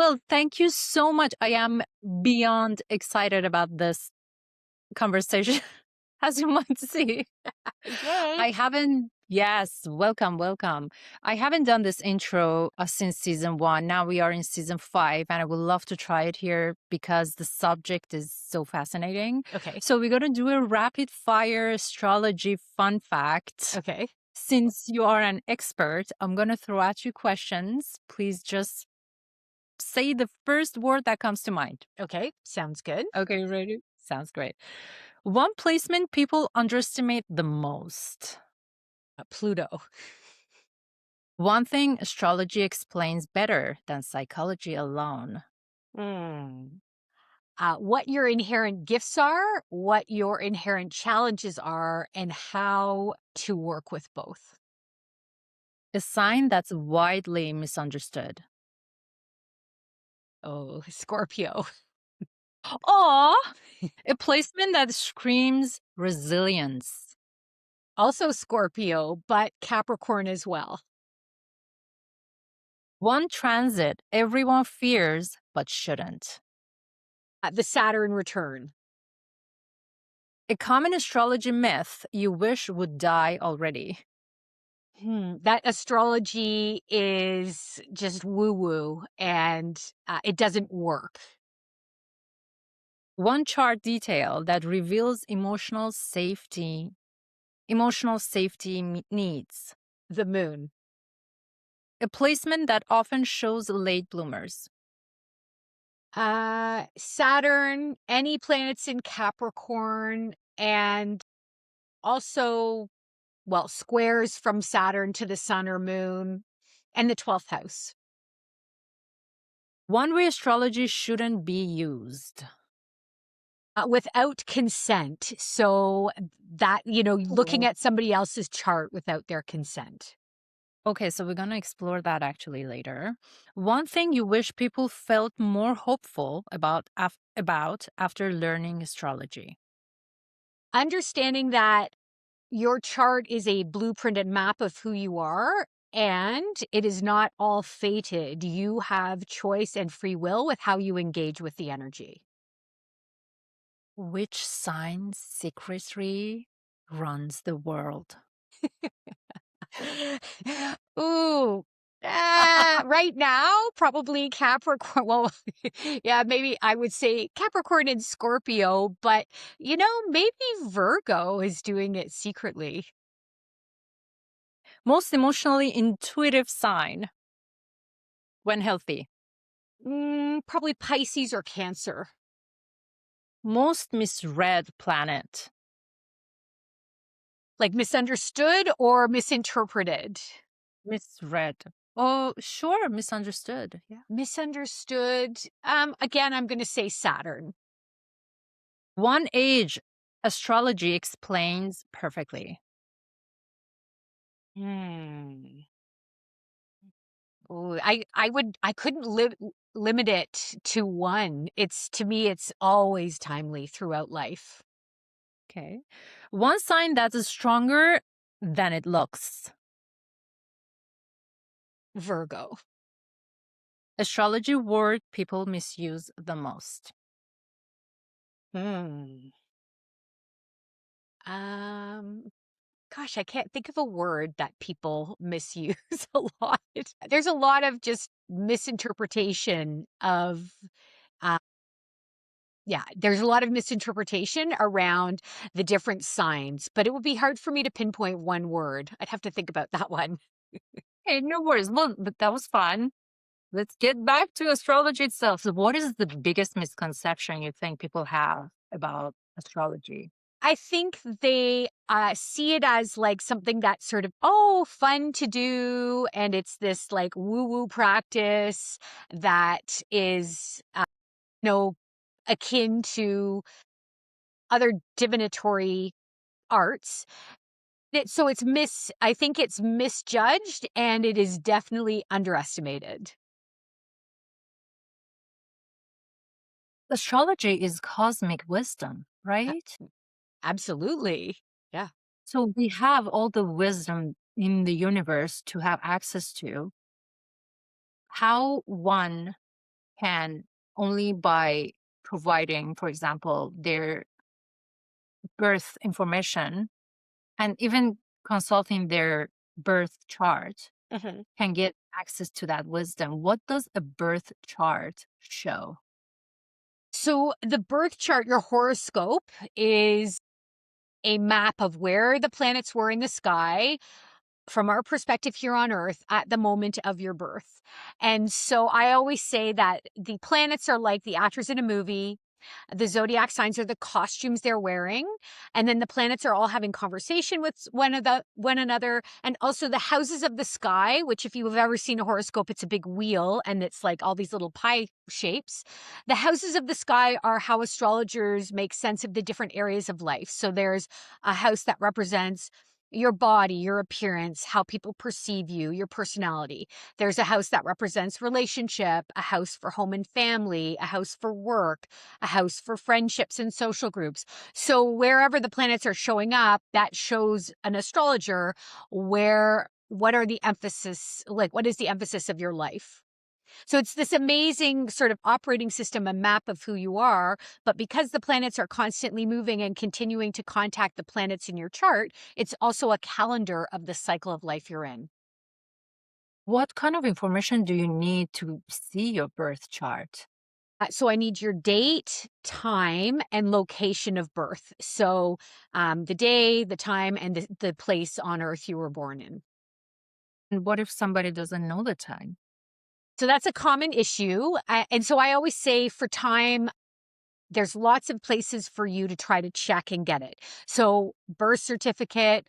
Well, thank you so much. I am beyond excited about this conversation, as you might see. Yay. I haven't, yes, welcome, welcome. I haven't done this intro since season 1. Now we are in season 5, and I would love to try it here because the subject is so fascinating. Okay. So we're going to do a rapid fire astrology fun fact. Okay. Since you are an expert, I'm going to throw at you questions. Please just say the first word that comes to mind. Okay. Sounds good. Okay, ready? Sounds great. One placement people underestimate the most. Pluto. One thing astrology explains better than psychology alone. Hmm. What your inherent gifts are, what your inherent challenges are, and how to work with both. A sign that's widely misunderstood. Oh, Scorpio. Aw, a placement that screams resilience. Also Scorpio, but Capricorn as well. One transit everyone fears but shouldn't. The Saturn return. A common astrology myth you wish would die already. That astrology is just woo woo and it doesn't work. One chart detail that reveals emotional safety needs. The moon. A placement that often shows late bloomers. Saturn, any planets in Capricorn, and also, well, squares from Saturn to the sun or moon, and the 12th house. One way astrology shouldn't be used. Without consent. So that, looking Oh. at somebody else's chart without their consent. Okay, so we're going to explore that actually later. One thing you wish people felt more hopeful about after learning astrology. Understanding that your chart is a blueprint and map of who you are, and it is not all fated. You have choice and free will with how you engage with the energy. Which sign secretly runs the world? Ooh. Right now, probably Capricorn. Well, yeah, maybe I would say Capricorn and Scorpio, but maybe Virgo is doing it secretly. Most emotionally intuitive sign when healthy. Probably Pisces or Cancer. Most misread planet. Like misunderstood or misinterpreted? Misread. Oh, sure, misunderstood. Yeah. Misunderstood. Again, I'm going to say Saturn. One age astrology explains perfectly. Hmm. Ooh, I couldn't limit it to one. To me, it's always timely throughout life. Okay. One sign that is stronger than it looks. Virgo. Astrology word people misuse the most. Hmm. Um, Gosh, I can't think of a word that people misuse a lot. There's a lot of just misinterpretation of, uh, yeah, there's a lot of misinterpretation around the different signs, but it would be hard for me to pinpoint one word. I'd have to think about that one. Hey, no worries. Well, but that was fun. Let's get back to astrology itself. So, what is the biggest misconception you think people have about astrology? I think they see it as like something that's sort of, oh, fun to do. And it's this like woo woo practice that is, know, akin to other divinatory arts. So I think it's misjudged and it is definitely underestimated. Astrology is cosmic wisdom, A- right? Absolutely. Yeah. So, we have all the wisdom in the universe to have access to. How one can only by providing, for example, their birth information and even consulting their birth chart Mhm. can get access to that wisdom. What does a birth chart show? So the birth chart, your horoscope, is a map of where the planets were in the sky from our perspective here on Earth at the moment of your birth. And so I always say that the planets are like the actors in a movie. The zodiac signs are the costumes they're wearing, and then the planets are all having conversation with one another, and also the houses of the sky, which if you've ever seen a horoscope, it's a big wheel and it's like all these little pie shapes. The houses of the sky are how astrologers make sense of the different areas of life. So there's a house that represents your body, your appearance, how people perceive you, your personality. There's a house that represents relationship, a house for home and family, a house for work, a house for friendships and social groups. So wherever the planets are showing up, that shows an astrologer what are the emphasis, like what is the emphasis of your life? So it's this amazing sort of operating system, a map of who you are. But because the planets are constantly moving and continuing to contact the planets in your chart, it's also a calendar of the cycle of life you're in. What kind of information do you need to see your birth chart? So I need your date, time, and location of birth. So the day, the time, and the place on Earth you were born in. And what if somebody doesn't know the time? So that's a common issue. And so I always say for time, there's lots of places for you to try to check and get it. So, birth certificate,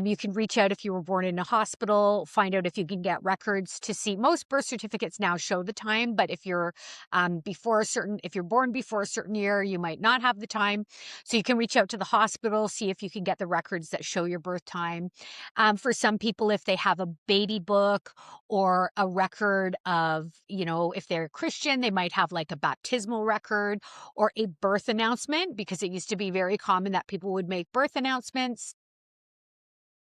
you can reach out if you were born in a hospital, find out if you can get records to see. Most birth certificates now show the time, but if you're if you're born before a certain year, you might not have the time. So you can reach out to the hospital, see if you can get the records that show your birth time. For some people, if they have a baby book or a record of, if they're Christian, they might have like a baptismal record or a birth announcement, because it used to be very common that people would make birth announcements.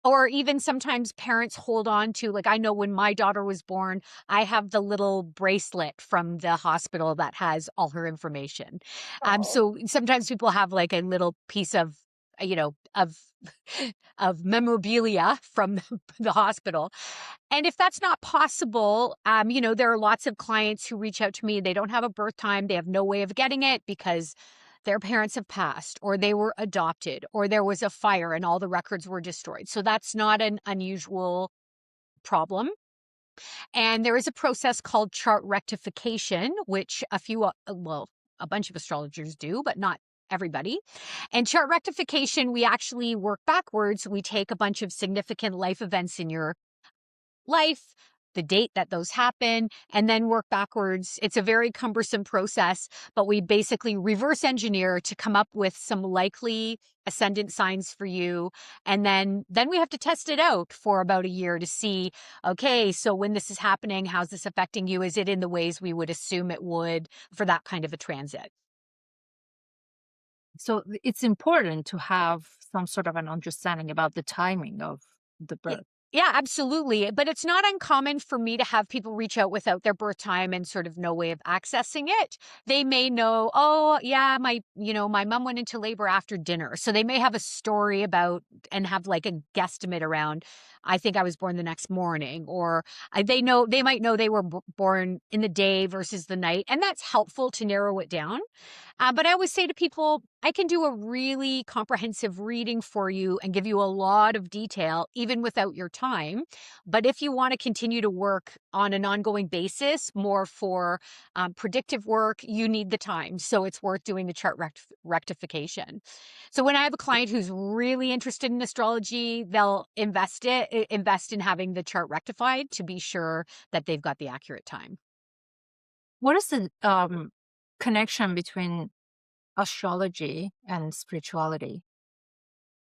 Or even sometimes parents hold on to, like, I know when my daughter was born, I have the little bracelet from the hospital that has all her information. Oh. So sometimes people have like a little piece of, of of memorabilia from the hospital. And if that's not possible, there are lots of clients who reach out to me. They don't have a birth time. They have no way of getting it because their parents have passed, or they were adopted, or there was a fire and all the records were destroyed. So that's not an unusual problem. And there is a process called chart rectification, which a bunch of astrologers do, but not everybody. And chart rectification, we actually work backwards. We take a bunch of significant life events in your life, the date that those happen, and then work backwards. It's a very cumbersome process, but we basically reverse engineer to come up with some likely ascendant signs for you. And then we have to test it out for about a year to see, okay, so when this is happening, how's this affecting you? Is it in the ways we would assume it would for that kind of a transit? So it's important to have some sort of an understanding about the timing of the Y birth. Yeah, absolutely, but it's not uncommon for me to have people reach out without their birth time and sort of no way of accessing it. They may know, "Oh, yeah, my mom went into labor after dinner." So they may have a story about and have, like, a guesstimate around, "I think I was born the next morning," or, they might know they were born in the day versus the night, and that's helpful to narrow it down. But I always say to people, I can do a really comprehensive reading for you and give you a lot of detail, even without your time. But if you want to continue to work on an ongoing basis, more for predictive work, you need the time. So it's worth doing the chart rectification. So when I have a client who's really interested in astrology, they'll invest in having the chart rectified to be sure that they've got the accurate time. What is the connection between astrology and spirituality?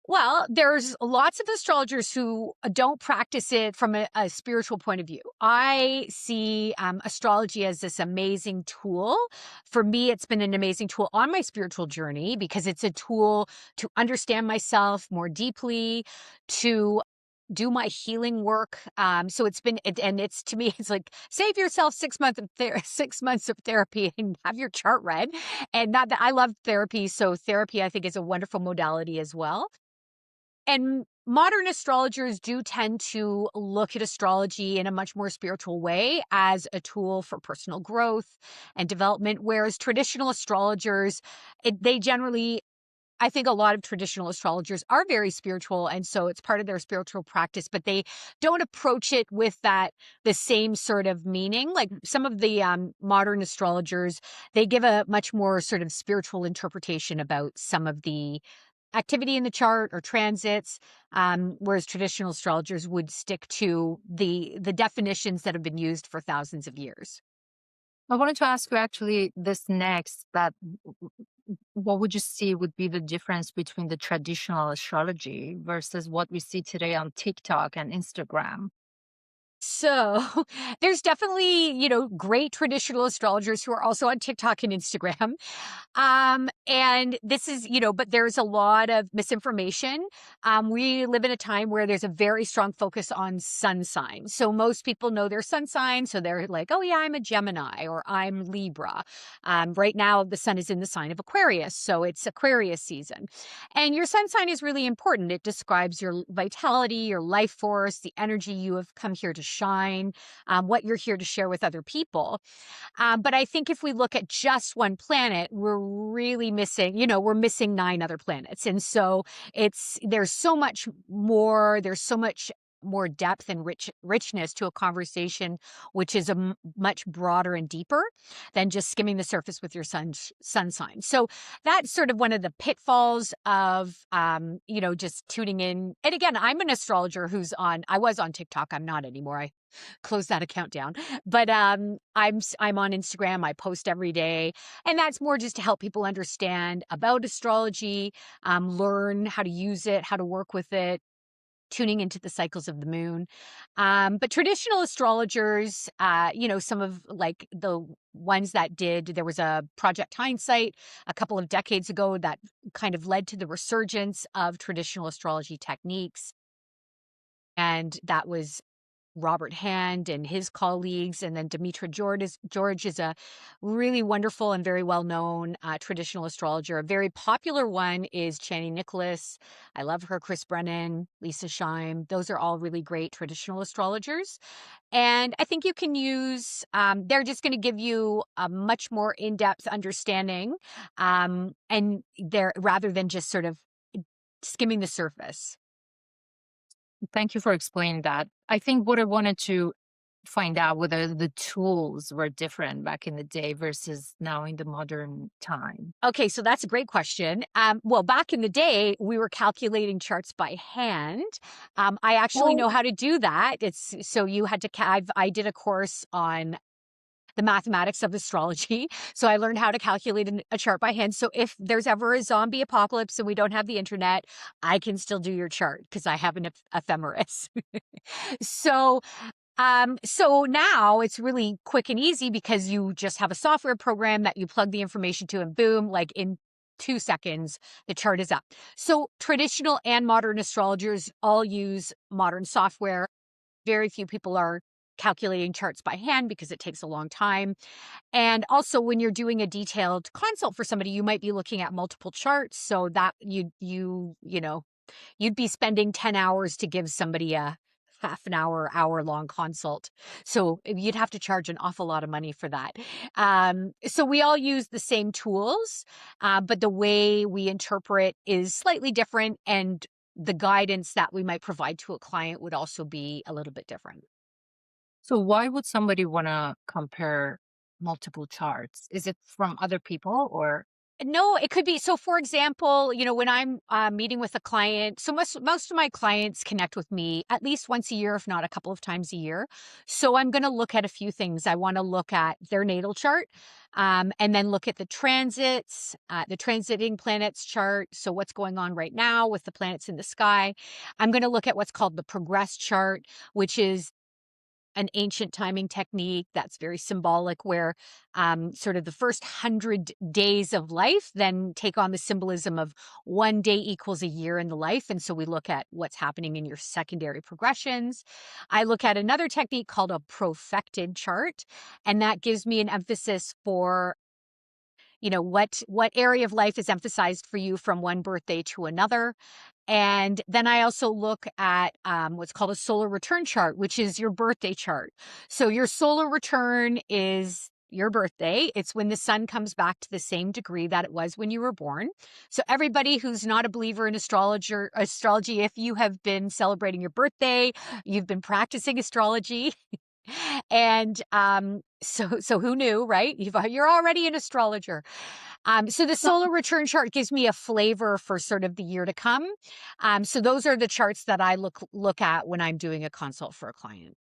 Well, there's lots of astrologers who don't practice it from a spiritual point of view. I see astrology as this amazing tool. For me, it's been an amazing tool on my spiritual journey because it's a tool to understand myself more deeply, to do my healing work. So and it's to me, it's like save yourself 6 months of 6 months of therapy and have your chart read. And not that I love therapy, so therapy I think is a wonderful modality as well. And modern astrologers do tend to look at astrology in a much more spiritual way as a tool for personal growth and development, whereas traditional astrologers, they generally, I think a lot of traditional astrologers are very spiritual, and so it's part of their spiritual practice, but they don't approach it with the same sort of meaning. Like some of the modern astrologers, they give a much more sort of spiritual interpretation about some of the activity in the chart or transits, whereas traditional astrologers would stick to the definitions that have been used for thousands of years. I wanted to ask you actually this next, that what would you see would be the difference between the traditional astrology versus what we see today on TikTok and Instagram? So there's definitely, great traditional astrologers who are also on TikTok and Instagram. And this is, but there's a lot of misinformation. We live in a time where there's a very strong focus on sun sign. So most people know their sun sign. So they're like, oh, yeah, I'm a Gemini or I'm Libra. Right now, the sun is in the sign of Aquarius. So it's Aquarius season. And your sun sign is really important. It describes your vitality, your life force, the energy you have come here to shine, what you're here to share with other people. But I think if we look at just one planet, we're really missing, we're missing 9 other planets. And so there's so much more depth and richness to a conversation, which is much broader and deeper than just skimming the surface with your sun sign. So that's sort of one of the pitfalls of, just tuning in. And again, I'm an astrologer I was on TikTok. I'm not anymore. I closed that account down. But I'm on Instagram. I post every day, and that's more just to help people understand about astrology, learn how to use it, how to work with it, tuning into the cycles of the moon. But traditional astrologers, some of like the ones there was a Project Hindsight a couple of decades ago that kind of led to the resurgence of traditional astrology techniques. And that was Robert Hand and his colleagues, and then Demetra George is a really wonderful and very well-known traditional astrologer. A very popular one is Chani Nicholas. I love her. Chris Brennan, Lisa Scheim. Those are all really great traditional astrologers. And I think you can they're just going to give you a much more in-depth understanding, and they're rather than just sort of skimming the surface. Thank you for explaining that. I think what I wanted to find out whether the tools were different back in the day versus now in the modern time. Okay, so that's a great question. Well, back in the day, we were calculating charts by hand. I actually Oh, know how to do that. It's so you had to. I did a course on the mathematics of astrology, so I learned how to calculate a chart by hand. So if there's ever a zombie apocalypse and we don't have the internet, I can still do your chart because I have an ephemeris. So so now it's really quick and easy because you just have a software program that you plug the information to, and boom, like in 2 seconds, the chart is up. So traditional and modern astrologers all use modern software. Very few people are calculating charts by hand because it takes a long time. And also when you're doing a detailed consult for somebody, you might be looking at multiple charts. So that you'd be spending 10 hours to give somebody a half an hour long consult. So you'd have to charge an awful lot of money for that. So we all use the same tools, but the way we interpret is slightly different. And the guidance that we might provide to a client would also be a little bit different. so why would somebody want to compare multiple charts? Is it from other people or? No, it could be. So, for example, when I'm meeting with a client, so most of my clients connect with me at least once a year, if not a couple of times a year. So, I'm going to look at a few things. I want to look at their natal chart, and then look at the transits, the transiting planets chart. So, what's going on right now with the planets in the sky? I'm going to look at what's called the progress chart, which is an ancient timing technique that's very symbolic, where sort of the first 100 days of life then take on the symbolism of 1 day equals a year in the life. And so we look at what's happening in your secondary progressions. I look at another technique called a profected chart, and that gives me an emphasis for what area of life is emphasized for you from one birthday to another. And then I also look at what's called a solar return chart, which is your birthday chart. So your solar return is your birthday. It's when the sun comes back to the same degree that it was when you were born. So everybody who's not a believer in astrology, if you have been celebrating your birthday, you've been practicing astrology. And so who knew, right? You're already an astrologer. So the solar return chart gives me a flavor for sort of the year to come. So those are the charts that I look at when I'm doing a consult for a client.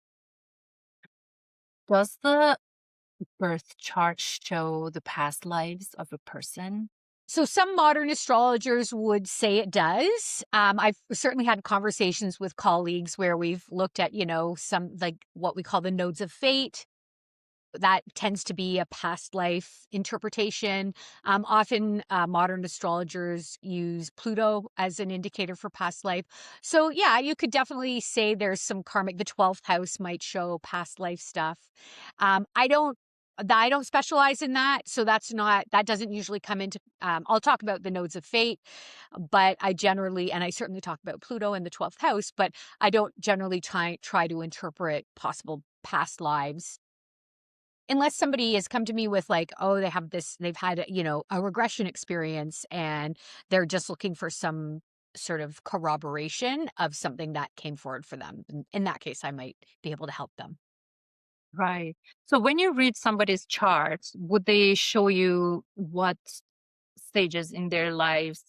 Does the birth chart show the past lives of a person? So some modern astrologers would say it does. I've certainly had conversations with colleagues where we've looked at, some like what we call the nodes of fate. That tends to be a past life interpretation. Often, modern astrologers use Pluto as an indicator for past life. So, yeah, you could definitely say there's some karmic. The 12th house might show past life stuff. Um, I don't. I don't specialize in that, so that doesn't usually come into. I'll talk about the nodes of fate, but I certainly talk about Pluto in the 12th house, but I don't generally try to interpret possible past lives unless somebody has come to me with like, oh, they've had, a regression experience and they're just looking for some sort of corroboration of something that came forward for them. In that case, I might be able to help them. Right. So when you read somebody's chart, would they show you what stages in their lives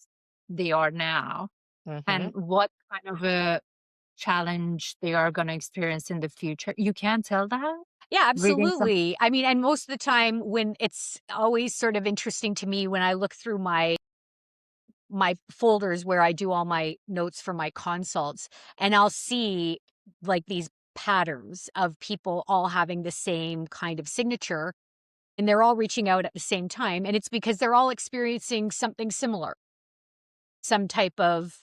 they are now Hmm. and what kind of a challenge they are going to experience in the future? You can't tell that Yeah, reading some. absolutely. I mean, and most of the time when it's always sort of interesting to me when I look through my folders where I do all my notes for my consults, and I'll see like these patterns of people all having the same kind of signature, and they're all reaching out at the same time, and it's because they're all experiencing something similar. Some type of,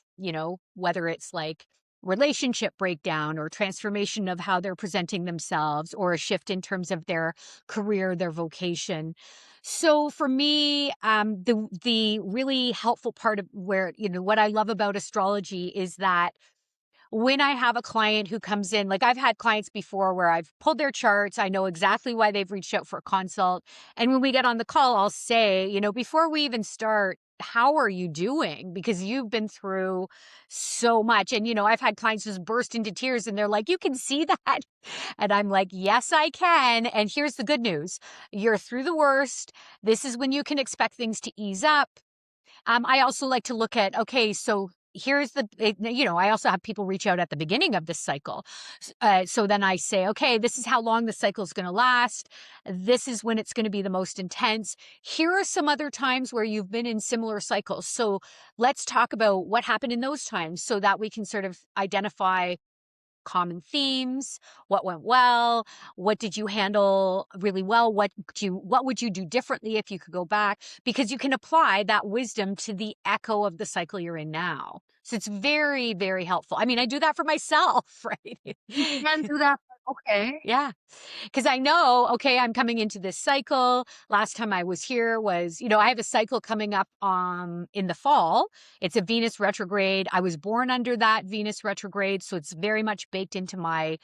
whether it's like relationship breakdown or transformation of how they're presenting themselves or a shift in terms of their career, their vocation. So for me, the really helpful part of where, what I love about astrology is that when I have a client who comes in, like I've had clients before where I've pulled their charts, I know exactly why they've reached out for a consult. And when we get on the call, I'll say, before we even start, how are you doing? Because you've been through so much. And, I've had clients just burst into tears and they're like, you can see that. And I'm like, yes, I can. And here's the good news, you're through the worst. This is when you can expect things to ease up. I also like to look at, okay, so I also have people reach out at the beginning of this cycle. So then I say, okay, this is how long the cycle is going to last. This is when it's going to be the most intense. Here are some other times where you've been in similar cycles. So let's talk about what happened in those times so that we can sort of identify common themes, what went well, what did you handle really well, what would you do differently if you could go back, because you can apply that wisdom to the echo of the cycle you're in now. So it's very, very helpful. I mean, I do that for myself, right? You can do that. Okay. Yeah. Because I know, okay, I'm coming into this cycle. Last time I was here was, I have a cycle coming up in the fall. It's a Venus retrograde. I was born under that Venus retrograde, so it's very much baked into my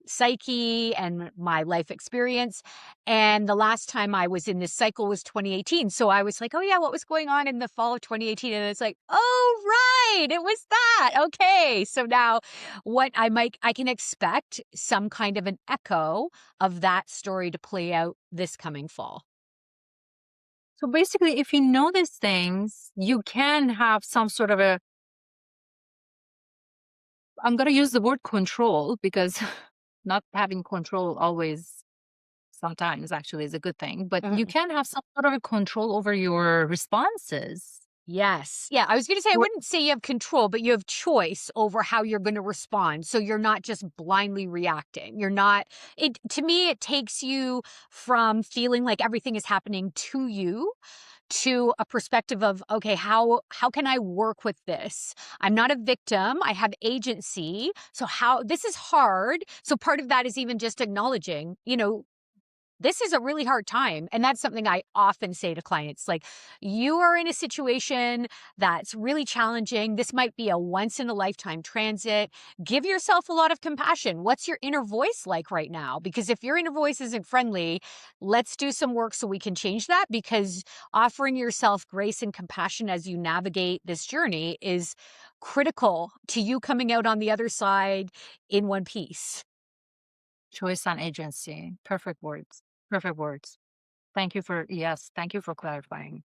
psyche and my life experience. And the last time I was in this cycle was 2018. So I was like, oh yeah, what was going on in the fall of 2018? And it's like, oh right, it was that. Okay. So now I can expect some kind of an echo of that story to play out this coming fall. So basically, if you know these things, you can have some sort of a, I'm going to use the word control because not having control always sometimes actually is a good thing, but you Mhm. can have some sort of a control over your responses. Yes. Yeah, I was gonna say, I wouldn't say you have control, but you have choice over how you're gonna respond, so you're not just blindly reacting. You're not it to me, it takes you from feeling like everything is happening to you, to a perspective of, "Okay, how can I work with this? I'm not a victim, I have agency, so how this is hard." So part of that is even just acknowledging, this is a really hard time. And that's something I often say to clients like, you are in a situation that's really challenging. This might be a once in a lifetime transit. Give yourself a lot of compassion. What's your inner voice like right now? Because if your inner voice isn't friendly, let's do some work so we can change that. Because offering yourself grace and compassion as you navigate this journey is critical to you coming out on the other side in one piece. Choice and agency. Perfect words. Perfect words. Thank you for, yes, thank you for clarifying.